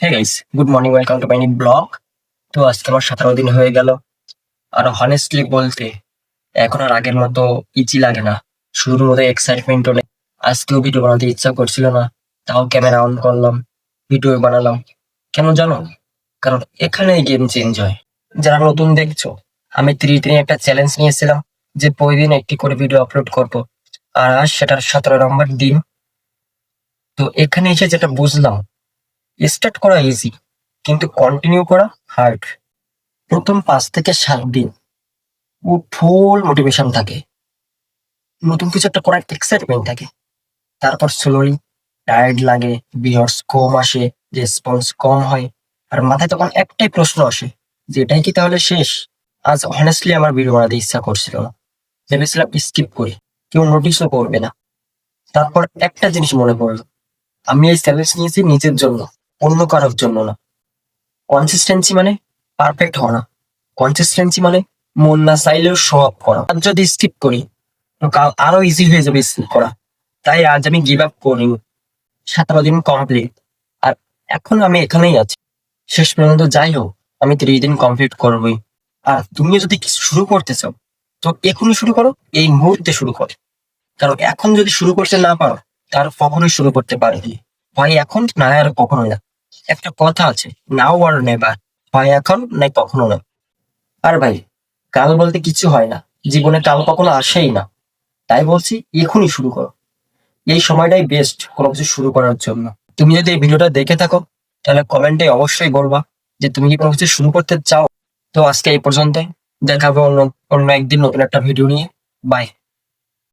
Hey guys, good morning, welcome to my new blog. তো আজকে আমার 17 দিন হয়ে গেল। আর হনেস্টলি বলতে এখন আর আগের মতো ইজি লাগে না। শুরুর মতো এক্সাইটমেন্টও নেই। আজকেও ভিডিও বানাতে ইচ্ছা করছিল না, তাও ক্যামেরা অন করলাম, ভিডিও বানালাম। কেন জানো? কারণ এখানেই গেম চেঞ্জ হয়। যারা নতুন দেখছো, আমি 3 দিনে একটা চ্যালেঞ্জ নিয়েছিলাম যে প্রতিদিন একটি করে ভিডিও আপলোড করব। আর আজ সেটার 17 নম্বর দিন। তো এখানে এসে যেটা বুঝলাম, স্টার্ট করা ইজি কিন্তু কন্টিনিউ করা হার্ড। প্রথম 5 থেকে 7 দিন ও ফুল মোটিভেশন থাকে, নতুন কিছু একটা করার এক্সাইটমেন্ট থাকে। তারপর স্লোলি টায়ার্ড লাগে, ভিউয়ার্স কম আসে, রেসপন্স কম হয়। আর মাথায় তখন একটাই প্রশ্ন আসে যে এটাই কি তাহলে শেষ? আজ অনেস্টলি আমার ভিডিও বানাতে ইচ্ছা করছিল না, ভেবেছিলাম স্কিপ করি, কেউ নোটিশও করবে না। তারপর একটা জিনিস মনে পড়লো, আমি এই চ্যালেঞ্জ নিয়েছি নিজের জন্য, অন্য কারোর জন্য না। কনসিস্টেন্সি মানে পারফেক্ট হওয়া না, কনসিস্টেন্সি মানে মন না চাইলেও শো আপ করা। আর যদি স্কিপ করি তো কাল আরো ইজি হয়ে যাবে স্কিপ করা। তাই আজ আমি গিভ আপ করি। 17 দিন কমপ্লিট, আর এখন আমি এখানেই আছি। শেষ পর্যন্ত যাই হোক, আমি 30 দিন কমপ্লিট করবোই। আর তুমিও যদি কিছু শুরু করতে চাও তো এখনই শুরু করো, এই মুহূর্তে শুরু করো। কারণ এখন যদি শুরু করতে না পারো তার কখনোই শুরু করতে পারবি, হয় এখন না আর কখনোই না। একটা কথা আছে, নাও আর নেভার, হয় এখন নাই কখনো না। আর ভাই, কাল বলতে কিছু হয় না, জীবনে কাল কখনো আসেই না। তাই বলছি এখনই শুরু করো, এই সময়টাই বেস্ট কোনো কিছু শুরু করার জন্য। তুমি যদি এই ভিডিওটা দেখে থাকো তাহলে কমেন্টে অবশ্যই বলবা যে তুমি কি কোনো কিছু শুরু করতে চাও। তো আজকে এই পর্যন্ত, দেখা হবে অন্য অন্য একদিন নতুন একটা ভিডিও নিয়ে। বাই।